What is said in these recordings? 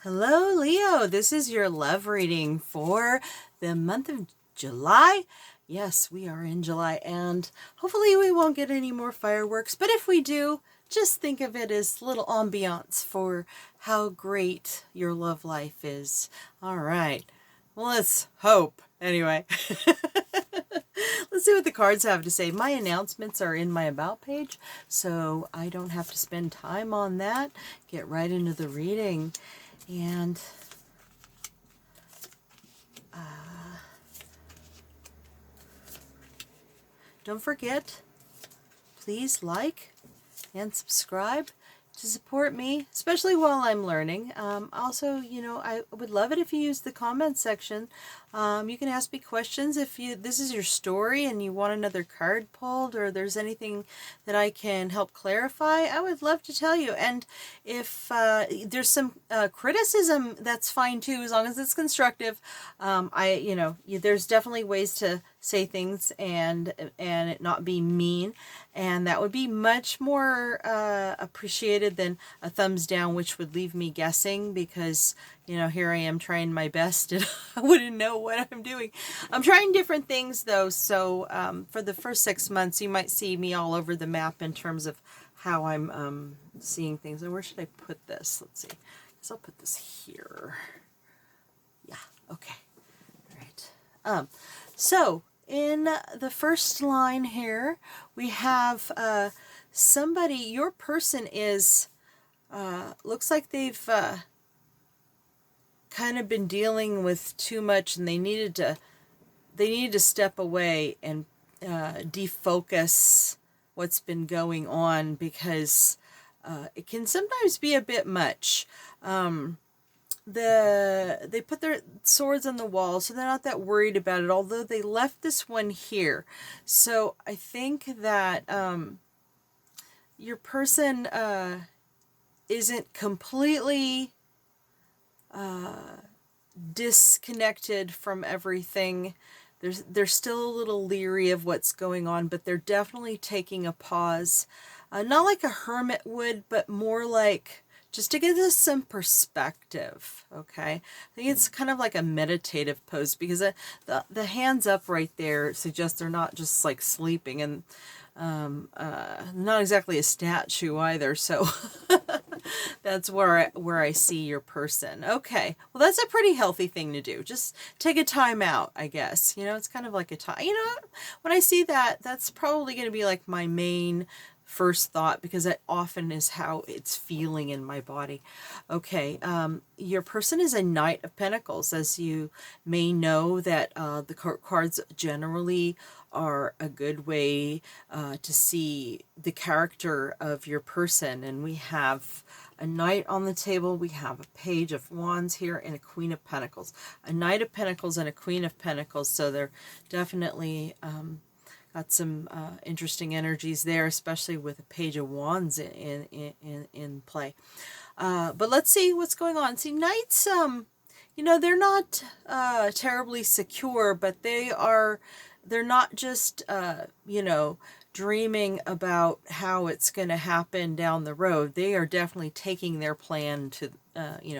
Hello, Leo. This is your love reading for the month of July. Yes, we are in July, and hopefully we won't get any more fireworks. But if we do, just think of it as little ambiance for how great your love life is. All right. Well, let's hope. Anyway, let's see what the cards have to say. My announcements are in my About page, so I don't have to spend time on that. Get right into the reading. And don't forget, please like and subscribe to support me, especially while I'm learning. Also, I would love it if you use the comment section. You can ask me questions if this is your story and you want another card pulled, or there's anything that I can help clarify. I would love to tell you. And if there's some criticism, that's fine too, as long as it's constructive. There's definitely ways to say things and it not be mean, and that would be much more appreciated than a thumbs down, which would leave me guessing, because here I am trying my best and I wouldn't know what I'm doing. I'm trying different things though, so for the first 6 months you might see me all over the map in terms of how I'm seeing things. And where should I put this? Let's see. I guess I'll put this here. Yeah, okay. All right. So in the first line here, we have somebody, your person is, looks like they've kind of been dealing with too much, and they needed to step away and defocus what's been going on, because it can sometimes be a bit much. They put their swords on the wall, so they're not that worried about it, although they left this one here. So I think that your person isn't completely disconnected from everything. They're still a little leery of what's going on, but they're definitely taking a pause. Not like a hermit would, but more like just to give us some perspective, okay? I think it's kind of like a meditative pose, because the hands up right there suggests they're not just like sleeping, and not exactly a statue either, so that's where I see your person. Okay, well, that's a pretty healthy thing to do. Just take a time out, I guess. It's kind of like a time. When I see that, that's probably going to be like my main first thought, because that often is how it's feeling in my body. Okay, your person is a Knight of Pentacles. As you may know, that the cards generally are a good way to see the character of your person. And we have a Knight on the table, we have a Page of Wands here, and a Queen of Pentacles. A Knight of Pentacles and a Queen of Pentacles, so they're definitely got some interesting energies there, especially with a Page of Wands in play. But let's see what's going on. See, Knights, they're not terribly secure, but they're not just, dreaming about how it's going to happen down the road. They are definitely taking their plan to,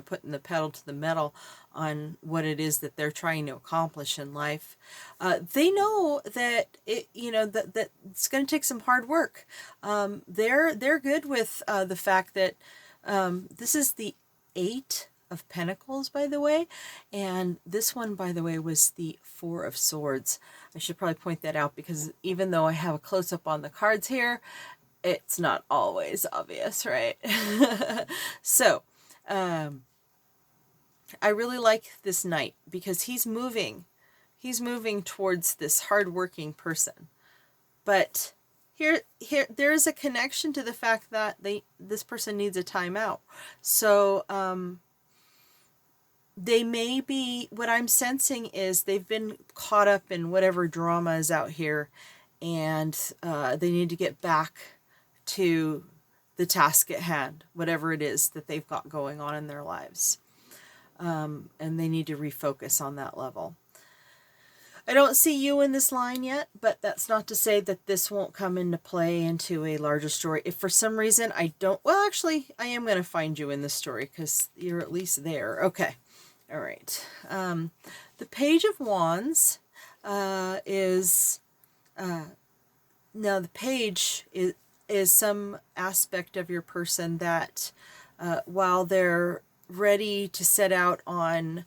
putting the pedal to the metal on what it is that they're trying to accomplish in life. They know that that it's going to take some hard work. They're good with the fact that this is the 8 of Pentacles, by the way, and this one, by the way, was the 4 of Swords. I should probably point that out, because even though I have a close-up on the cards here, it's not always obvious, right? So I really like this Knight, because he's moving towards this hard-working person. But here there is a connection to the fact that this person needs a timeout. So they may be, what I'm sensing is they've been caught up in whatever drama is out here, and they need to get back to the task at hand, whatever it is that they've got going on in their lives. And they need to refocus on that level. I don't see you in this line yet, but that's not to say that this won't come into play into a larger story. If for some reason I don't, well, actually, I am going to find you in this story because you're at least there. Okay. All right. The Page of Wands is, now the page is some aspect of your person that while they're ready to set out on,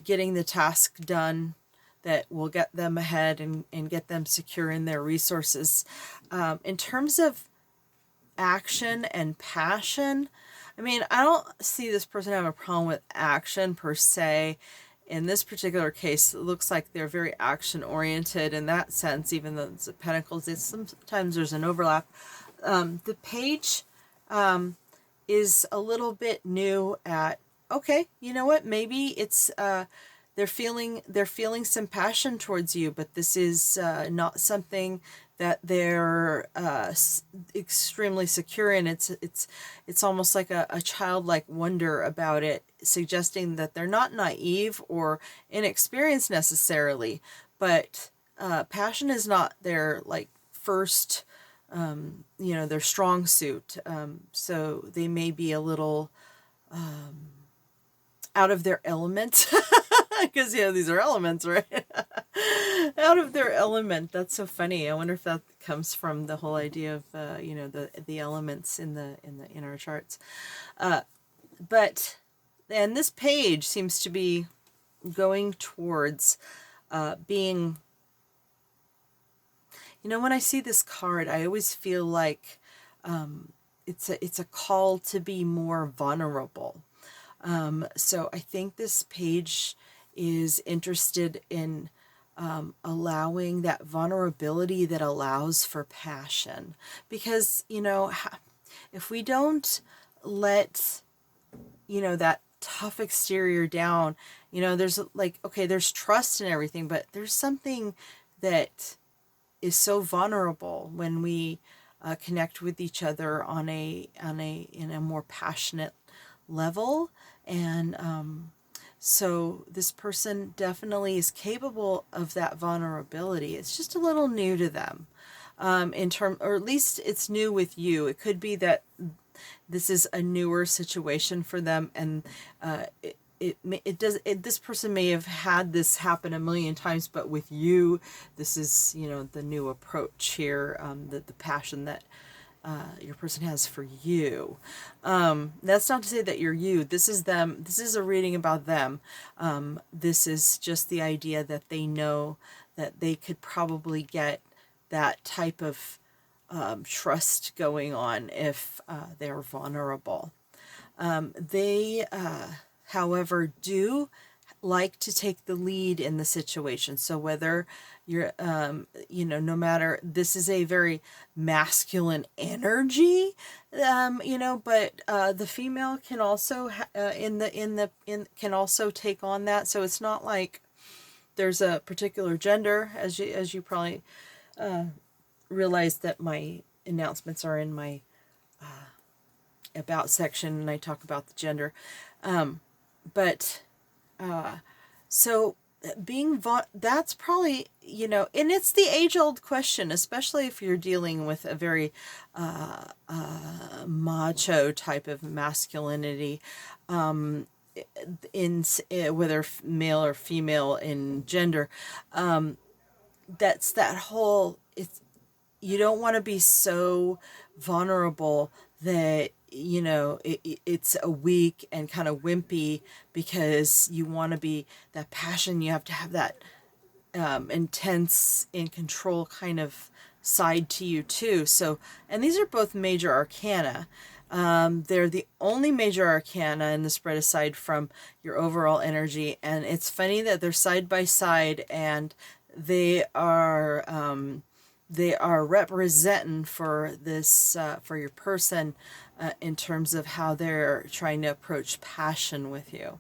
getting the task done that will get them ahead and get them secure in their resources. In terms of action and passion, I mean, I don't see this person having a problem with action per se. In this particular case, it looks like they're very action oriented in that sense, even though it's a Pentacles. Sometimes there's an overlap. The page is a little bit new at, okay, you know what? Maybe it's they're feeling some passion towards you, but this is not something that they're extremely secure in. It's almost like a childlike wonder about it, suggesting that they're not naive or inexperienced necessarily, but passion is not their like first, their strong suit. So they may be a little out of their element. Because, these are elements, right? Out of their element. That's so funny. I wonder if that comes from the whole idea of, the elements in our charts. But, and this page seems to be going towards being, when I see this card, I always feel like it's a call to be more vulnerable. So I think this page is interested in allowing that vulnerability that allows for passion. Because, if we don't let, that tough exterior down, there's like, okay, there's trust and everything, but there's something that is so vulnerable when we connect with each other in a more passionate level. And so this person definitely is capable of that vulnerability. It's just a little new to them, or at least it's new with you. It could be that this is a newer situation for them, and this person may have had this happen a million times, but with you, this is the new approach here, the passion that your person has for you. That's not to say that you're you. This is them. This is a reading about them. This is just the idea that they know that they could probably get that type of trust going on if they're vulnerable. They, however, do like to take the lead in the situation. So whether you're, no matter, this is a very masculine energy, but the female can also can also take on that. So it's not like there's a particular gender, as you probably realize that my announcements are in my about section, and I talk about the gender, so being that's probably, and it's the age-old question, especially if you're dealing with a very macho type of masculinity, in whether male or female in gender. That's that whole, you don't want to be so vulnerable that it's a weak and kind of wimpy, because you want to be that passion. You have to have that intense, in control kind of side to you too. So, and these are both major arcana. They're the only major arcana in the spread aside from your overall energy, and it's funny that they're side by side, and they are representing for this for your person in terms of how they're trying to approach passion with you.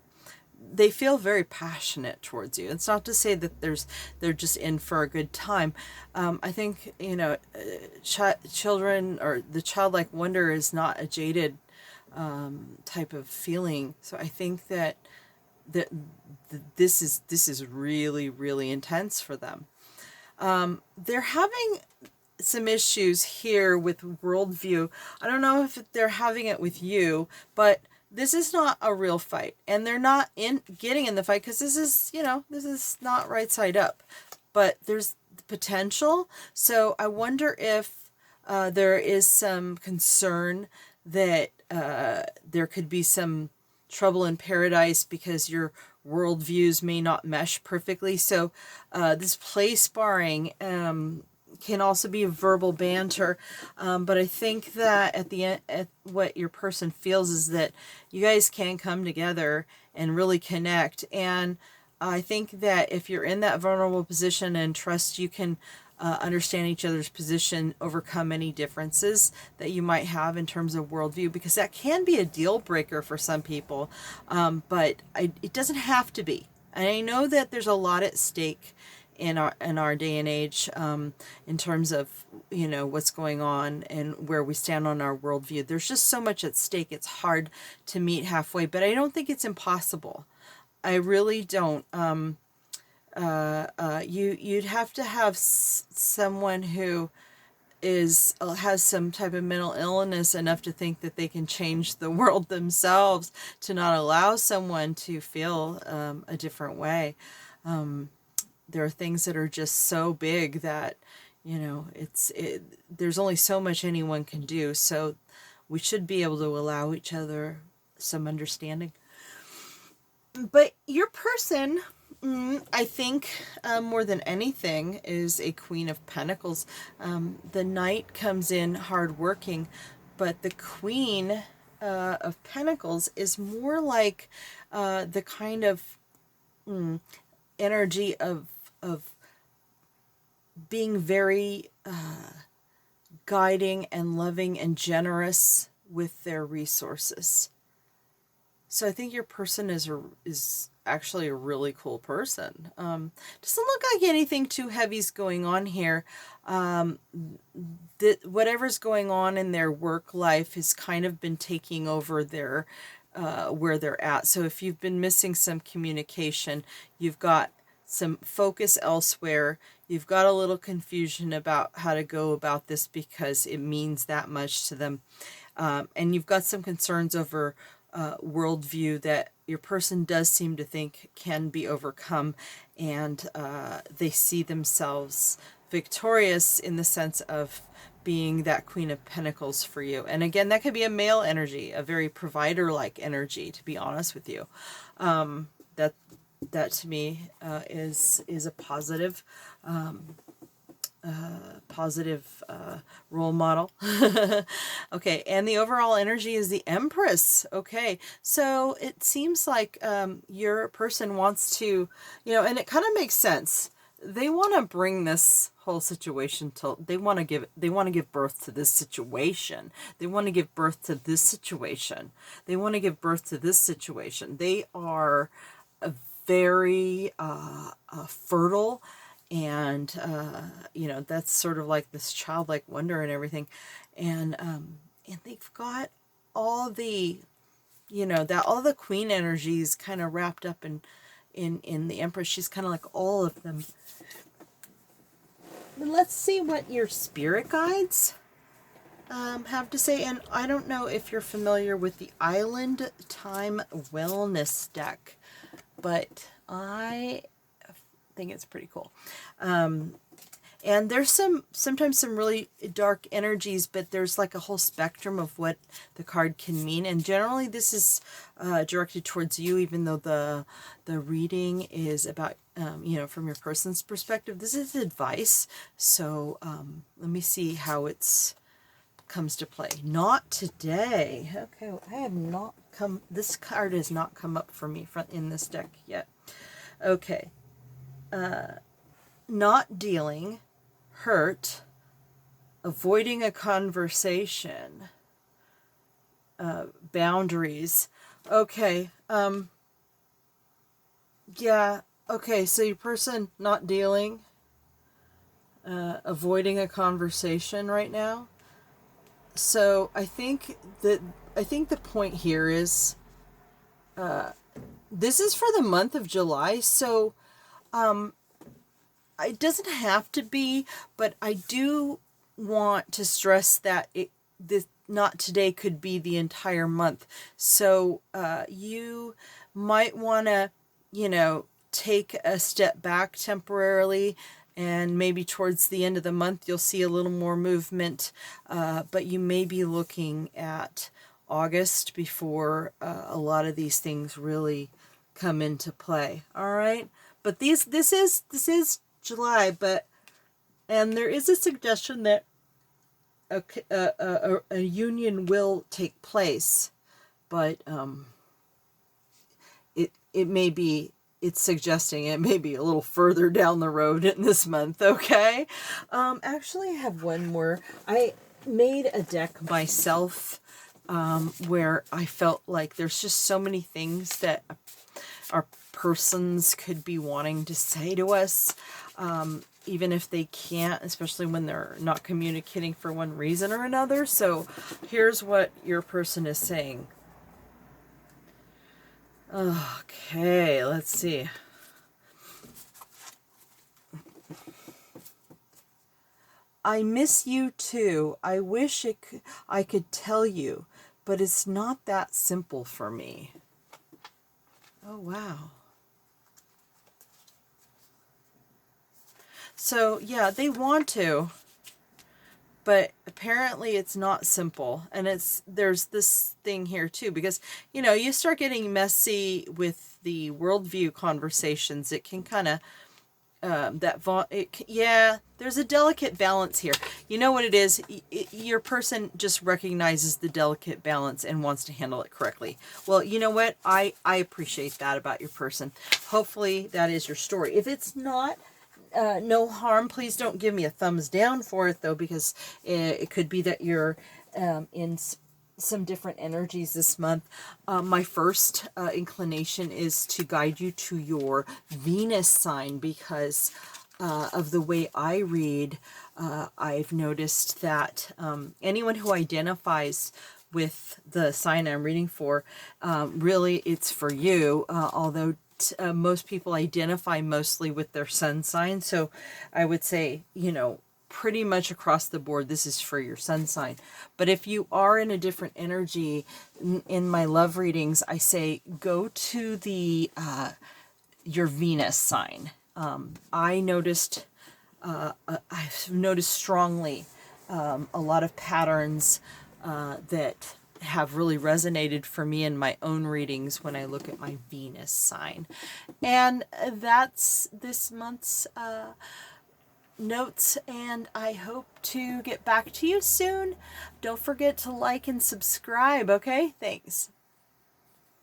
They feel very passionate towards you. It's not to say that they're just in for a good time. I think children, or the childlike wonder, is not a jaded type of feeling. So I think that this is really, really intense for them. They're having some issues here with worldview. I don't know if they're having it with you, but this is not a real fight, and they're not in getting in the fight because this is, this is not right side up, but there's potential. So I wonder if there is some concern that there could be some trouble in paradise because your worldviews may not mesh perfectly. So this play sparring can also be verbal banter, but I think that at the end, what your person feels is that you guys can come together and really connect. And I think that if you're in that vulnerable position and trust, you can understand each other's position, overcome any differences that you might have in terms of worldview, because that can be a deal breaker for some people, but it doesn't have to be. And I know that there's a lot at stake in our day and age, in terms of what's going on and where we stand on our worldview. There's just so much at stake. It's hard to meet halfway, but I don't think it's impossible. I really don't. You'd have to have someone who has some type of mental illness enough to think that they can change the world themselves to not allow someone to feel a different way. There are things that are just so big that there's only so much anyone can do. So we should be able to allow each other some understanding. But your person, I think, more than anything, is a Queen of Pentacles. The Knight comes in hardworking, but the Queen of Pentacles is more like the kind of energy of being very guiding and loving and generous with their resources. So I think your person is actually a really cool person. Doesn't look like anything too heavy's going on here. Whatever's going on in their work life has kind of been taking over their where they're at. So if you've been missing some communication, you've got some focus elsewhere. You've got a little confusion about how to go about this because it means that much to them. And you've got some concerns over worldview that your person does seem to think can be overcome, and they see themselves victorious in the sense of being that Queen of Pentacles for you. And again, that could be a male energy, a very provider-like energy, to be honest with you. That to me is a positive role model. Okay, and the overall energy is the Empress. Okay, so it seems like your person wants to, and it kind of makes sense. They want to bring this whole situation to, they want to give birth to this situation. They want to give birth to this situation. They want to give birth to this situation. They are very fertile, and that's sort of like this childlike wonder and everything, and they've got all the all the queen energies kind of wrapped up in the Empress. She's kind of like all of them. Let's see what your spirit guides have to say. And I don't know if you're familiar with the Island Time Wellness deck, but I think it's pretty cool. And there's sometimes some really dark energies, but there's like a whole spectrum of what the card can mean. And generally this is directed towards you, even though the reading is about, from your person's perspective. This is advice. So let me see how it's comes to play. Not today. Okay, I have not come, this card has not come up for me in this deck yet. Okay. Not dealing, hurt, avoiding a conversation, boundaries. Okay. Yeah. Okay. So your person not dealing, avoiding a conversation right now. So I think the point here is, this is for the month of July, so it doesn't have to be, but I do want to stress that this not today could be the entire month. So you might want to, take a step back temporarily, and maybe towards the end of the month you'll see a little more movement, but you may be looking at August before a lot of these things really come into play. All right, but this is July, and there is a suggestion that a union will take place, but it may be, it's suggesting it may be a little further down the road in this month. Okay, actually, I have one more. I made a deck myself, where I felt like there's just so many things that our persons could be wanting to say to us, even if they can't, especially when they're not communicating for one reason or another. So here's what your person is saying. Okay, let's see. I miss you too. I wish I could tell you, but it's not that simple for me. Oh, wow. So, yeah, they want to, but apparently it's not simple. And there's this thing here too, because, you start getting messy with the worldview conversations. It can kind of, yeah, there's a delicate balance here. You know what it is? Your person just recognizes the delicate balance and wants to handle it correctly. Well, you know what? I appreciate that about your person. Hopefully that is your story. If it's not, no harm. Please don't give me a thumbs down for it, though, because it could be that you're in some different energies this month. My first inclination is to guide you to your Venus sign, because of the way I read, I've noticed that anyone who identifies with the sign I'm reading for, really it's for you, although most people identify mostly with their sun sign. So I would say, pretty much across the board, this is for your sun sign. But if you are in a different energy, in my love readings, I say go to the your Venus sign. I've noticed strongly a lot of patterns that have really resonated for me in my own readings when I look at my Venus sign. And that's this month's notes, and I hope to get back to you soon. Don't forget to like and subscribe, okay? Thanks.